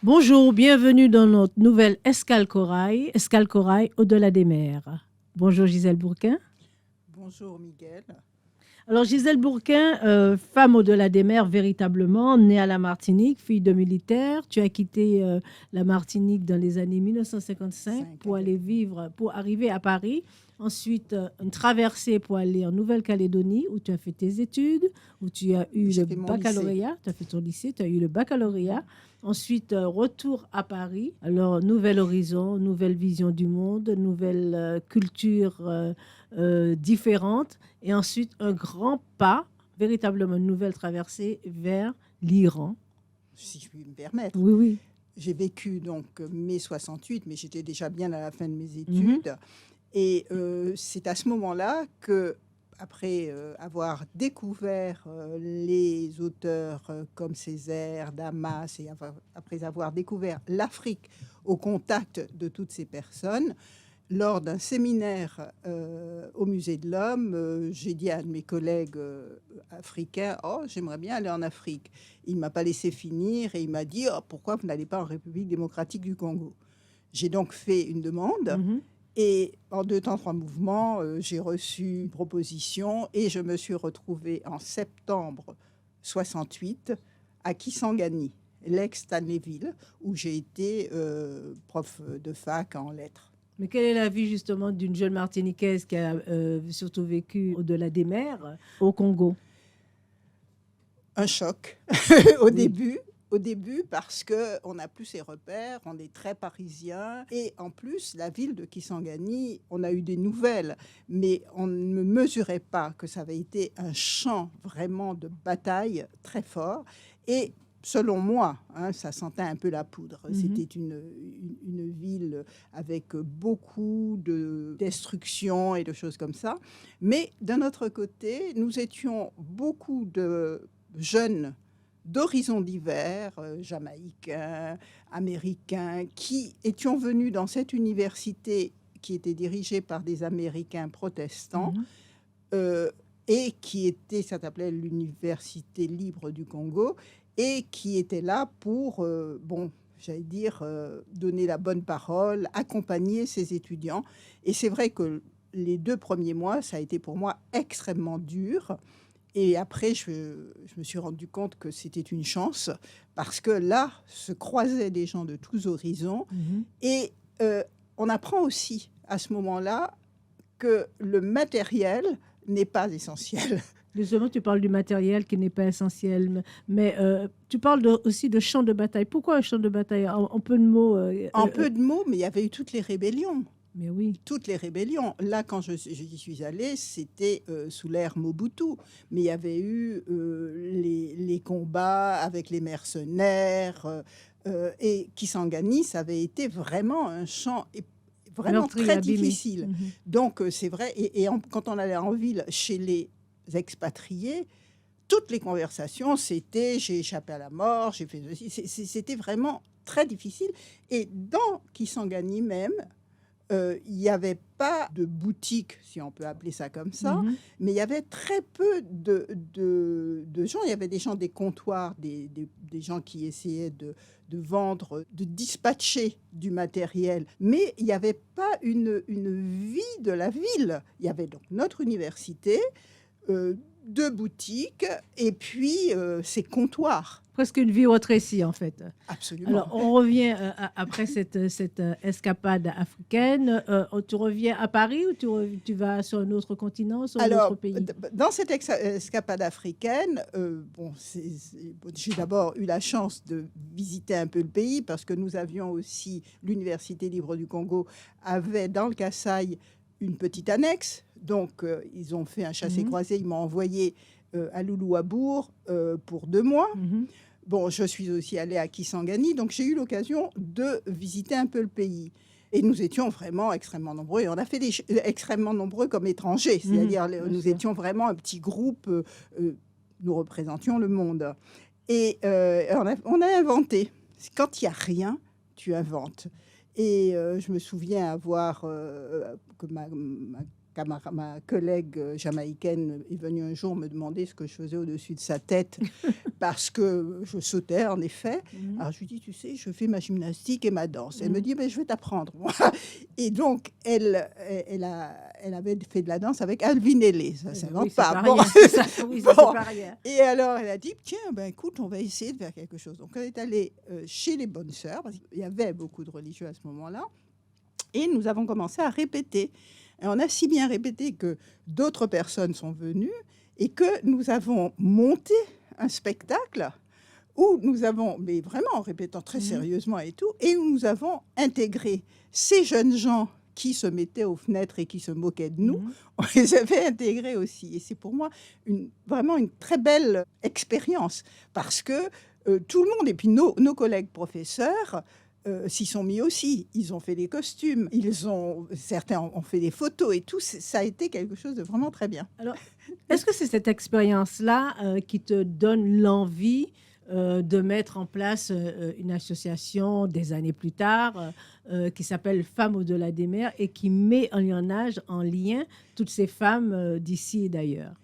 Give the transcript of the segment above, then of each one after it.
Bonjour, bienvenue dans notre nouvelle Escale Corail au-delà des mers. Bonjour Gisèle Bourquin. Bonjour Miguel. Alors Gisèle Bourquin, femme au-delà des mers véritablement, née à la Martinique, fille de militaire. Tu as quitté la Martinique dans les années 1955 pour aller vivre, pour arriver à Paris. Ensuite, une traversée pour aller en Nouvelle-Calédonie où tu as fait tes études, où tu as eu le baccalauréat. Tu as fait ton lycée, tu as eu le baccalauréat. Ensuite, retour à Paris. Alors, nouvel horizon, nouvelle vision du monde, nouvelle culture différente. Et ensuite, un grand pas, véritablement une nouvelle traversée vers l'Iran. Si je puis me permettre. Oui, oui. J'ai vécu donc mai 68, mais j'étais déjà bien à la fin de mes études. Et c'est à ce moment-là que, après avoir découvert les auteurs comme Césaire, Damas, et après avoir découvert l'Afrique au contact de toutes ces personnes, lors d'un séminaire au Musée de l'Homme, j'ai dit à un de mes collègues africains « Oh, j'aimerais bien aller en Afrique ». Il ne m'a pas laissé finir et il m'a dit « Oh, pourquoi vous n'allez pas en République démocratique du Congo ?» J'ai donc fait une demande. Et en 2 temps, 3 mouvements, j'ai reçu une proposition et je me suis retrouvée en septembre 68 à Kisangani, l'ex-Stanleyville, où j'ai été prof de fac en lettres. Mais quelle est la vie justement d'une jeune Martiniquaise qui a surtout vécu au-delà des mers au Congo? Un choc au début. Au début, parce qu'on n'a plus ses repères, on est très parisien. Et en plus, la ville de Kisangani, on a eu des nouvelles, mais on ne mesurait pas que ça avait été un champ vraiment de bataille très fort. Et selon moi, ça sentait un peu la poudre. C'était une ville avec beaucoup de destruction et de choses comme ça. Mais d'un autre côté, nous étions beaucoup de jeunes d'horizons divers, jamaïcains, américains, qui étions venus dans cette université qui était dirigée par des Américains protestants et ça s'appelait l'Université libre du Congo, et qui était là pour, donner la bonne parole, accompagner ces étudiants. Et c'est vrai que les 2 premiers mois, ça a été pour moi extrêmement dur. Et après, je me suis rendu compte que c'était une chance, parce que là, se croisaient des gens de tous horizons. Et on apprend aussi à ce moment-là que le matériel n'est pas essentiel. Justement, tu parles du matériel qui n'est pas essentiel, mais tu parles aussi de champ de bataille. Pourquoi un champ de bataille? En peu de mots. En peu de mots, mais il y avait eu toutes les rébellions. Mais oui. Toutes les rébellions. Là, quand j'y suis allée, c'était sous l'ère Mobutu. Mais il y avait eu les combats avec les mercenaires. Et Kisangani, ça avait été vraiment un champ vraiment très difficile. Donc, c'est vrai. Et quand on allait en ville, chez les expatriés, toutes les conversations, c'était « j'ai échappé à la mort, j'ai fait ceci ». C'était vraiment très difficile. Et dans Kisangani même, il n'y avait pas de boutique, si on peut appeler ça comme ça, mais il y avait très peu de gens. Il y avait des gens des comptoirs, des gens qui essayaient de vendre, de dispatcher du matériel, mais il n'y avait pas une vie de la ville. Il y avait donc notre université, 2 boutiques, et puis ces comptoirs. Presque une vie rétrécie, en fait. Absolument. Alors, on revient après cette escapade africaine. Tu reviens à Paris ou tu vas sur un autre continent, sur un autre pays? Dans cette escapade africaine, j'ai d'abord eu la chance de visiter un peu le pays, parce que nous avions aussi, l'Université libre du Congo avait dans le Kasaï une petite annexe. Donc, ils ont fait un chassé-croisé. Ils m'ont envoyé à Loulouabourg pour 2 mois. Bon, je suis aussi allée à Kisangani, donc j'ai eu l'occasion de visiter un peu le pays. Et nous étions vraiment extrêmement nombreux. Et on a fait extrêmement nombreux comme étrangers. C'est-à-dire, nous étions vraiment un petit groupe. Nous représentions le monde. Et on a inventé. Quand il n'y a rien, tu inventes. Et je me souviens que ma ma collègue jamaïcaine est venue un jour me demander ce que je faisais au-dessus de sa tête parce que je sautais, en effet. Alors, je lui dis, tu sais, je fais ma gymnastique et ma danse. Elle me dit, je vais t'apprendre. Et donc, elle avait fait de la danse avec Alvin Ailey. Ça ne s'invente pas. Bon. Pas rien. Et alors, elle a dit, tiens, écoute, on va essayer de faire quelque chose. Donc, elle est allée chez les bonnes sœurs, parce qu'il y avait beaucoup de religieux à ce moment-là. Et nous avons commencé à répéter. Et on a si bien répété que d'autres personnes sont venues et que nous avons monté un spectacle où nous avons, mais vraiment en répétant très sérieusement et tout, et où nous avons intégré ces jeunes gens qui se mettaient aux fenêtres et qui se moquaient de nous, on les avait intégrés aussi. Et c'est pour moi vraiment une très belle expérience parce que tout le monde, et puis nos collègues professeurs, s'y sont mis aussi. Ils ont fait des costumes, certains ont fait des photos et tout. Ça a été quelque chose de vraiment très bien. Alors, est-ce que c'est cette expérience-là qui te donne l'envie de mettre en place une association des années plus tard qui s'appelle Femmes au-delà des mers et qui met en lien toutes ces femmes d'ici et d'ailleurs?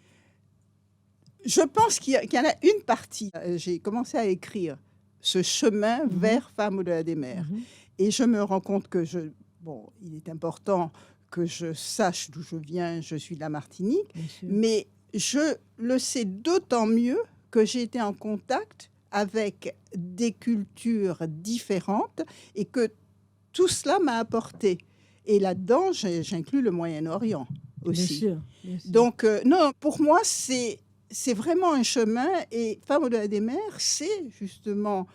Je pense qu'il y en a une partie. J'ai commencé à écrire ce chemin vers Femmes au-delà des mers. Et je me rends compte que il est important que je sache d'où je viens, je suis de la Martinique, mais je le sais d'autant mieux que j'ai été en contact avec des cultures différentes et que tout cela m'a apporté. Et là-dedans, j'inclus le Moyen-Orient aussi. Bien sûr. Donc, non, pour moi, c'est vraiment un chemin. Et Femmes au-delà des mers, c'est justement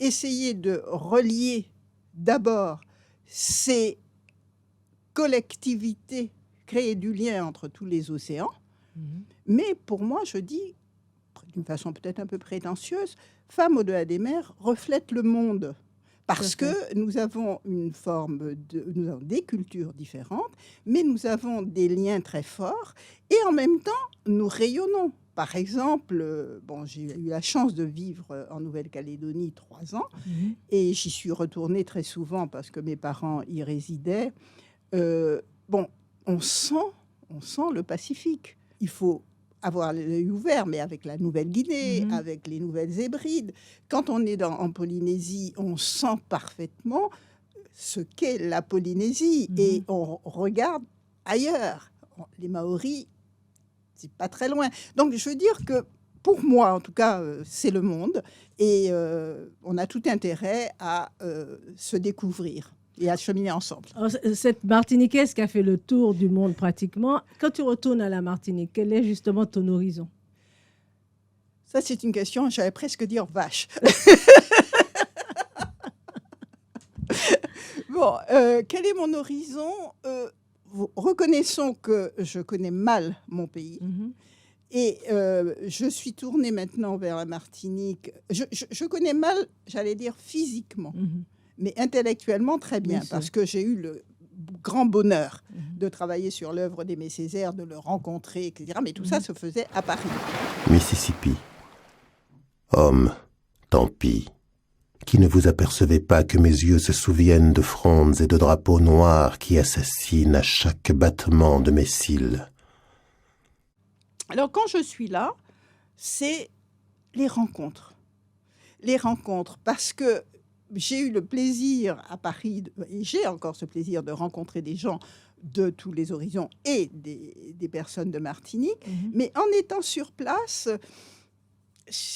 essayer de relier d'abord ces collectivités, créer du lien entre tous les océans. Mais pour moi, je dis, d'une façon peut-être un peu prétentieuse, Femmes au-delà des mers reflètent le monde. Parce que nous avons nous avons des cultures différentes, mais nous avons des liens très forts et en même temps, nous rayonnons. Par exemple, j'ai eu la chance de vivre en Nouvelle-Calédonie 3 ans et j'y suis retournée très souvent parce que mes parents y résidaient. On sent le Pacifique. Il faut avoir l'œil ouvert, mais avec la Nouvelle-Guinée, avec les Nouvelles-Hébrides. Quand on est en Polynésie, on sent parfaitement ce qu'est la Polynésie et on regarde ailleurs. Les Maoris, c'est pas très loin. Donc, je veux dire que pour moi, en tout cas, c'est le monde et on a tout intérêt à se découvrir et à cheminer ensemble. Alors, cette Martiniquaise qui a fait le tour du monde pratiquement, quand tu retournes à la Martinique, quel est justement ton horizon? Ça, c'est une question, j'allais presque dire vache. Quel est mon horizon? Reconnaissons que je connais mal mon pays. Et je suis tournée maintenant vers la Martinique. Je connais mal, j'allais dire physiquement, mais intellectuellement très bien, parce que j'ai eu le grand bonheur de travailler sur l'œuvre d'Aimé Césaire, de le rencontrer, etc. Mais tout ça se faisait à Paris. Mississippi. Homme, tant pis, qui ne vous apercevez pas que mes yeux se souviennent de frondes et de drapeaux noirs qui assassinent à chaque battement de mes cils. Alors, quand je suis là, c'est les rencontres. Les rencontres, parce que j'ai eu le plaisir à Paris, et j'ai encore ce plaisir de rencontrer des gens de tous les horizons et des personnes de Martinique. Mais en étant sur place,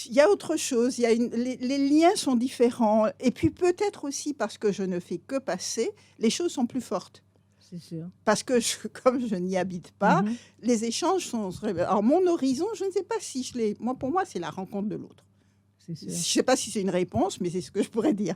il y a autre chose. Les liens sont différents. Et puis peut-être aussi parce que je ne fais que passer, les choses sont plus fortes. C'est sûr. Parce que comme je n'y habite pas, les échanges sont... Alors mon horizon, je ne sais pas si je l'ai... Pour moi, c'est la rencontre de l'autre. Je ne sais pas si c'est une réponse, mais c'est ce que je pourrais dire.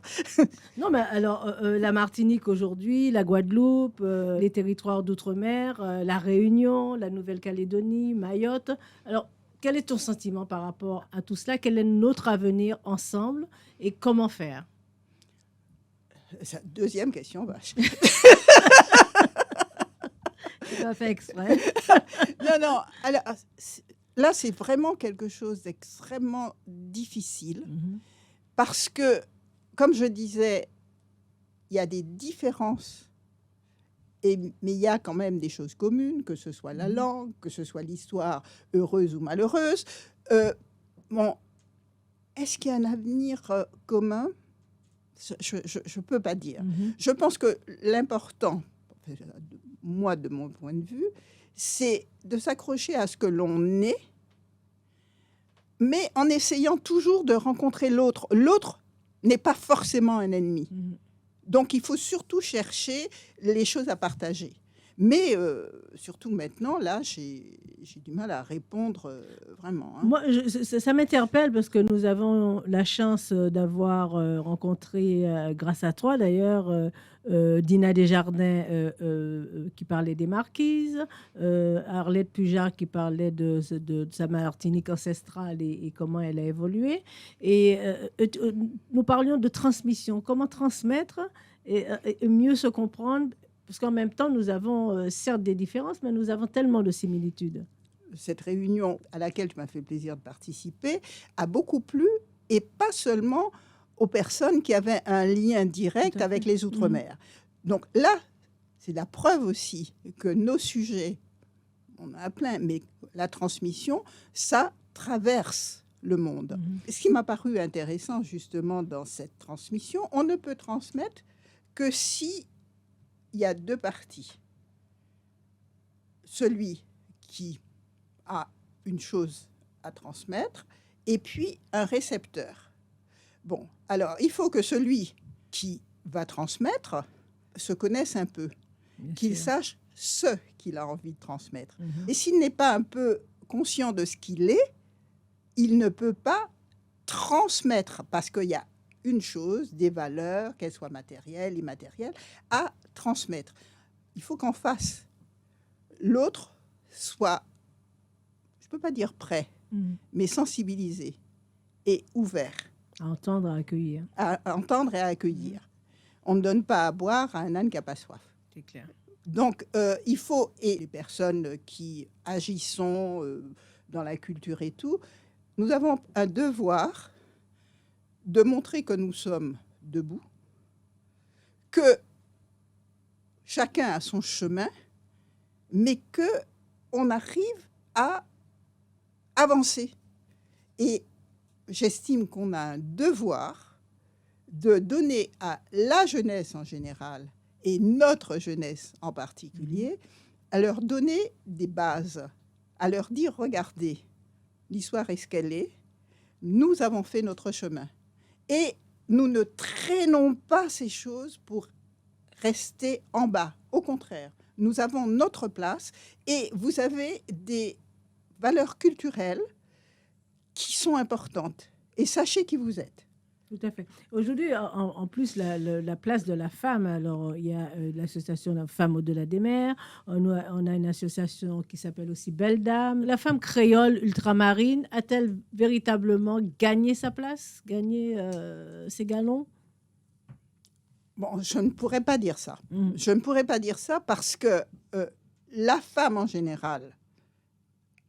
Non, mais alors, la Martinique aujourd'hui, la Guadeloupe, les territoires d'outre-mer, la Réunion, la Nouvelle-Calédonie, Mayotte. Alors, quel est ton sentiment par rapport à tout cela? Quel est notre avenir ensemble et comment faire? Deuxième question, vache. Tu as fait exprès. Non. Alors, là, c'est vraiment quelque chose d'extrêmement difficile parce que, comme je disais, il y a des différences Mais il y a quand même des choses communes, que ce soit la langue, que ce soit l'histoire heureuse ou malheureuse. Bon, est-ce qu'il y a un avenir commun ? Je ne peux pas dire. Je pense que l'important, moi, de mon point de vue, c'est de s'accrocher à ce que l'on est, mais en essayant toujours de rencontrer l'autre. L'autre n'est pas forcément un ennemi. Donc, il faut surtout chercher les choses à partager. Mais surtout maintenant, là, j'ai du mal à répondre vraiment. Moi, ça m'interpelle parce que nous avons la chance d'avoir rencontré, grâce à toi d'ailleurs, Dina Desjardins qui parlait des Marquises, Arlette Pujard qui parlait de sa Martinique ancestrale et comment elle a évolué. Et nous parlions de transmission, comment transmettre et mieux se comprendre. Parce qu'en même temps, nous avons certes des différences, mais nous avons tellement de similitudes. Cette réunion à laquelle tu m'as fait plaisir de participer a beaucoup plu, et pas seulement aux personnes qui avaient un lien direct avec les Outre-mer. Donc là, c'est la preuve aussi que nos sujets, on en a plein, mais la transmission, ça traverse le monde. Ce qui m'a paru intéressant justement dans cette transmission, on ne peut transmettre que si il y a deux parties. Celui qui a une chose à transmettre et puis un récepteur. Bon, alors il faut que celui qui va transmettre se connaisse un peu, qu'il sache ce qu'il a envie de transmettre. Et s'il n'est pas un peu conscient de ce qu'il est, il ne peut pas transmettre, parce qu'il y a une chose, des valeurs, qu'elles soient matérielles, immatérielles, à transmettre. Il faut qu'en face, l'autre soit, je ne peux pas dire prêt, mais sensibilisé et ouvert. À entendre, à accueillir. À entendre et à accueillir. On ne donne pas à boire à un âne qui n'a pas soif. C'est clair. Donc, il faut, et les personnes qui agissons dans la culture et tout, nous avons un devoir de montrer que nous sommes debout, que chacun a son chemin, mais qu'on arrive à avancer. Et j'estime qu'on a un devoir de donner à la jeunesse en général, et notre jeunesse en particulier, à leur donner des bases, à leur dire, regardez, l'histoire est ce qu'elle est, nous avons fait notre chemin. Et nous ne traînons pas ces choses pour rester en bas. Au contraire, nous avons notre place et vous avez des valeurs culturelles qui sont importantes. Et sachez qui vous êtes. Tout à fait. Aujourd'hui, en plus, la place de la femme, alors il y a l'association Femmes au-delà des mers, on a une association qui s'appelle aussi Belle Dame. La femme créole ultramarine a-t-elle véritablement gagné sa place, gagné ses galons ? Bon, je ne pourrais pas dire ça. Je ne pourrais pas dire ça parce que la femme en général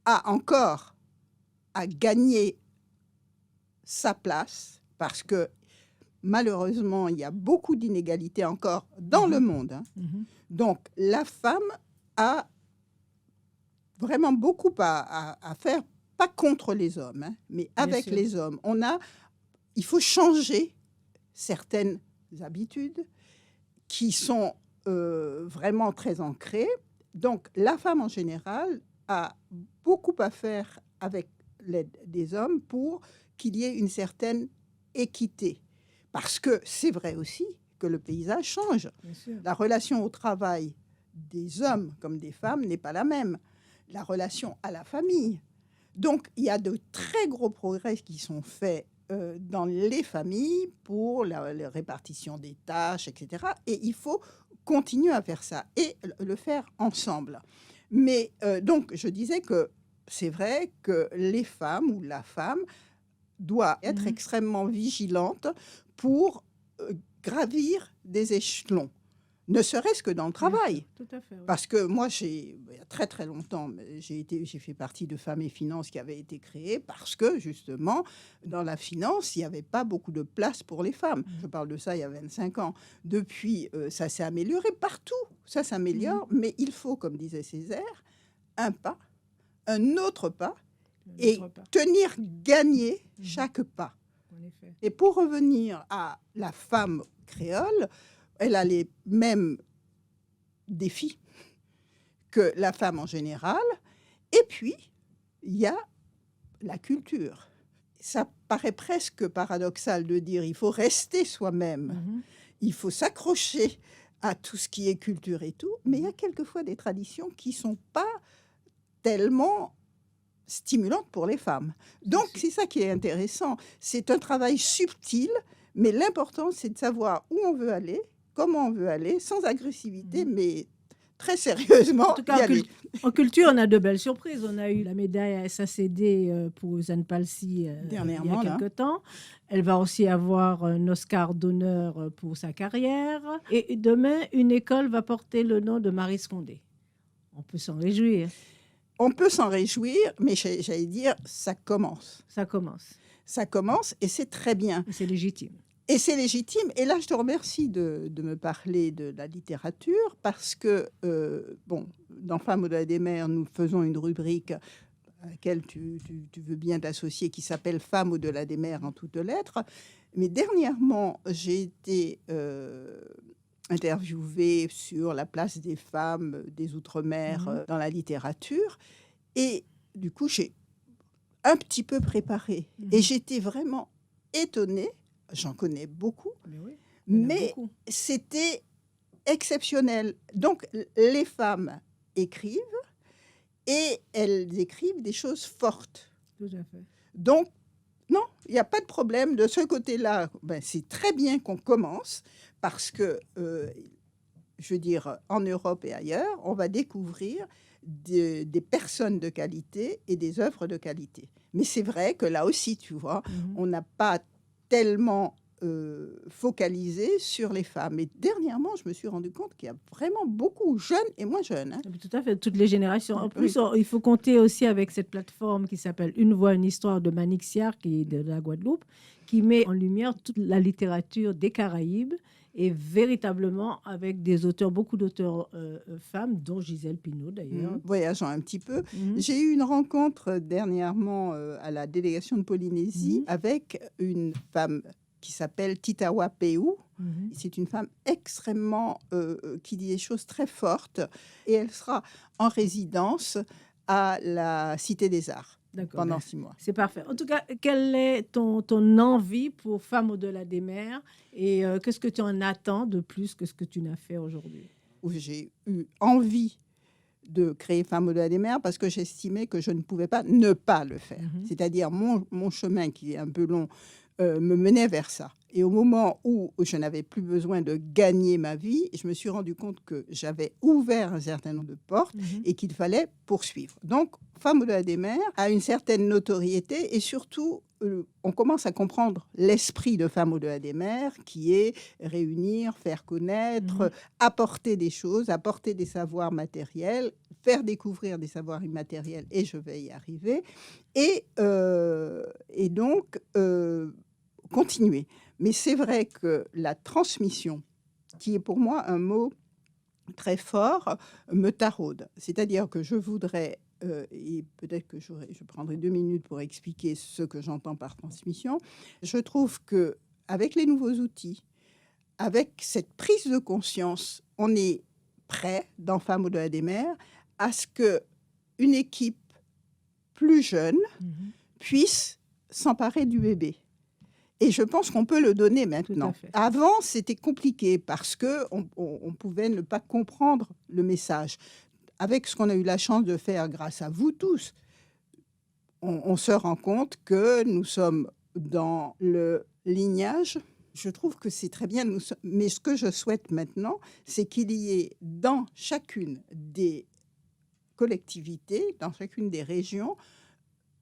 a encore à gagner sa place, parce que malheureusement, il y a beaucoup d'inégalités encore dans le monde. Donc, la femme a vraiment beaucoup à faire, pas contre les hommes, mais avec les hommes. Il faut changer certaines habitudes qui sont vraiment très ancrées. Donc, la femme en général a beaucoup à faire avec l'aide des hommes pour qu'il y ait une certaine équité. Parce que c'est vrai aussi que le paysage change. La relation au travail des hommes comme des femmes n'est pas la même. La relation à la famille. Donc, il y a de très gros progrès qui sont faits dans les familles pour la répartition des tâches, etc. Et il faut continuer à faire ça et le faire ensemble. Mais donc, je disais que c'est vrai que les femmes ou la femme doit être extrêmement vigilante pour gravir des échelons, ne serait-ce que dans le travail. Tout à fait, oui. Parce que moi, il y a très très longtemps, j'ai fait partie de Femmes et Finances qui avait été créée parce que justement, dans la finance, il n'y avait pas beaucoup de place pour les femmes. Je parle de ça il y a 25 ans. Depuis, ça s'est amélioré partout. ça s'améliore, mais il faut, comme disait Césaire, un pas, un autre pas, et tenir, gagner chaque pas. En effet. Et pour revenir à la femme créole, elle a les mêmes défis que la femme en général. Et puis, il y a la culture. Ça paraît presque paradoxal de dire il faut rester soi-même, il faut s'accrocher à tout ce qui est culture et tout, mais il y a quelquefois des traditions qui ne sont pas tellement stimulantes pour les femmes. Donc, c'est ça qui est intéressant. C'est un travail subtil, mais l'important, c'est de savoir où on veut aller, comment on veut aller, sans agressivité, mais très sérieusement. En tout cas, en culture, on a de belles surprises. On a eu la médaille à SACD pour Zane Palsy dernièrement, il y a quelque temps. Elle va aussi avoir un Oscar d'honneur pour sa carrière. Et demain, une école va porter le nom de Maryse Condé. On peut s'en réjouir. On peut s'en réjouir, mais j'allais dire, ça commence. Ça commence. Ça commence et c'est très bien. Et c'est légitime. Et c'est légitime. Et là, je te remercie de me parler de la littérature parce que, dans Femmes au-delà des mers, nous faisons une rubrique à laquelle tu veux bien t'associer qui s'appelle Femmes au-delà des mers en toutes lettres. Mais dernièrement, j'ai été interviewée sur la place des femmes des Outre-mer dans la littérature. Et du coup, j'ai un petit peu préparé. Et j'étais vraiment étonnée. J'en connais beaucoup, mais c'était exceptionnel. Donc, les femmes écrivent et elles écrivent des choses fortes. Tout à fait. Donc, non, il n'y a pas de problème. De ce côté-là, c'est très bien qu'on commence parce que, je veux dire, en Europe et ailleurs, on va découvrir des personnes de qualité et des œuvres de qualité. Mais c'est vrai que là aussi, tu vois, on n'a pas tellement focalisé sur les femmes. Et dernièrement, je me suis rendu compte qu'il y a vraiment beaucoup, jeunes et moins jeunes. Hein. Tout à fait, toutes les générations. En plus, il faut compter aussi avec cette plateforme qui s'appelle Une voix, une histoire de Manixiar, qui est de la Guadeloupe, qui met en lumière toute la littérature des Caraïbes et véritablement avec des auteurs, beaucoup d'auteurs femmes, dont Gisèle Pineau d'ailleurs. Voyageant un petit peu. J'ai eu une rencontre dernièrement à la délégation de Polynésie avec une femme qui s'appelle Titawa Peu. C'est une femme extrêmement qui dit des choses très fortes et elle sera en résidence à la Cité des Arts. Pendant 6 mois. C'est parfait. En tout cas, quelle est ton envie pour Femmes au-delà des mers et qu'est-ce que tu en attends de plus que ce que tu n'as fait aujourd'hui? J'ai eu envie de créer Femmes au-delà des mers parce que j'estimais que je ne pouvais pas ne pas le faire. C'est-à-dire mon chemin, qui est un peu long, me menait vers ça. Et au moment où je n'avais plus besoin de gagner ma vie, je me suis rendu compte que j'avais ouvert un certain nombre de portes et qu'il fallait poursuivre. Donc, Femmes au-delà des mers a une certaine notoriété et surtout, on commence à comprendre l'esprit de Femmes au-delà des mers qui est réunir, faire connaître, apporter des choses, apporter des savoirs matériels, faire découvrir des savoirs immatériels et je vais y arriver. Et donc, continuer. Mais c'est vrai que la transmission, qui est pour moi un mot très fort, me taraude. C'est-à-dire que je voudrais, et peut-être que je prendrai 2 minutes pour expliquer ce que j'entends par transmission, je trouve qu'avec les nouveaux outils, avec cette prise de conscience, on est prêt, dans Femmes au-delà des mers, à ce qu'une équipe plus jeune puisse s'emparer du bébé. Et je pense qu'on peut le donner maintenant. Avant, c'était compliqué parce qu'on pouvait ne pas comprendre le message. Avec ce qu'on a eu la chance de faire grâce à vous tous, on se rend compte que nous sommes dans le lignage. Je trouve que c'est très bien. Mais ce que je souhaite maintenant, c'est qu'il y ait dans chacune des collectivités, dans chacune des régions,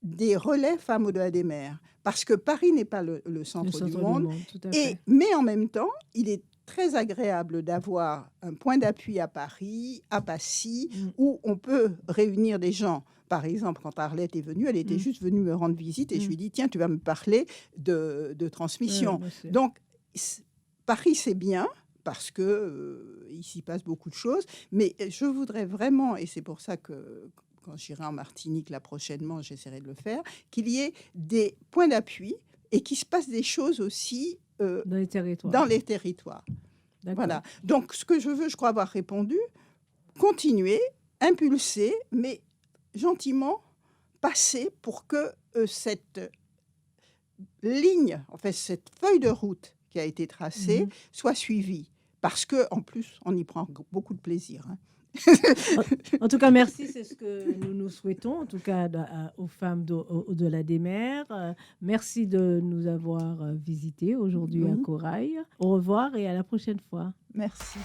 des relais Femmes au-delà des mers. Parce que Paris n'est pas le centre du monde. Tout à fait. Mais en même temps, il est très agréable d'avoir un point d'appui à Paris, à Passy, où on peut réunir des gens. Par exemple, quand Arlette est venue, elle était juste venue me rendre visite et je lui ai dit, tiens, tu vas me parler de transmission. Donc, Paris, c'est bien, parce que il s'y passe beaucoup de choses. Mais je voudrais vraiment, et c'est pour ça que quand j'irai en Martinique là prochainement, j'essaierai de le faire, qu'il y ait des points d'appui et qu'il se passe des choses aussi Dans les territoires. dans les territoires. D'accord. Voilà. Donc, ce que je veux, je crois avoir répondu, continuer, impulser, mais gentiment passer pour que cette ligne, en fait, cette feuille de route qui a été tracée soit suivie. Parce que, en plus, on y prend beaucoup de plaisir. Hein. En tout cas, merci, c'est ce que nous souhaitons, en tout cas aux femmes d'au-delà des mers. Merci de nous avoir visités aujourd'hui à Corail. Au revoir et à la prochaine fois. Merci.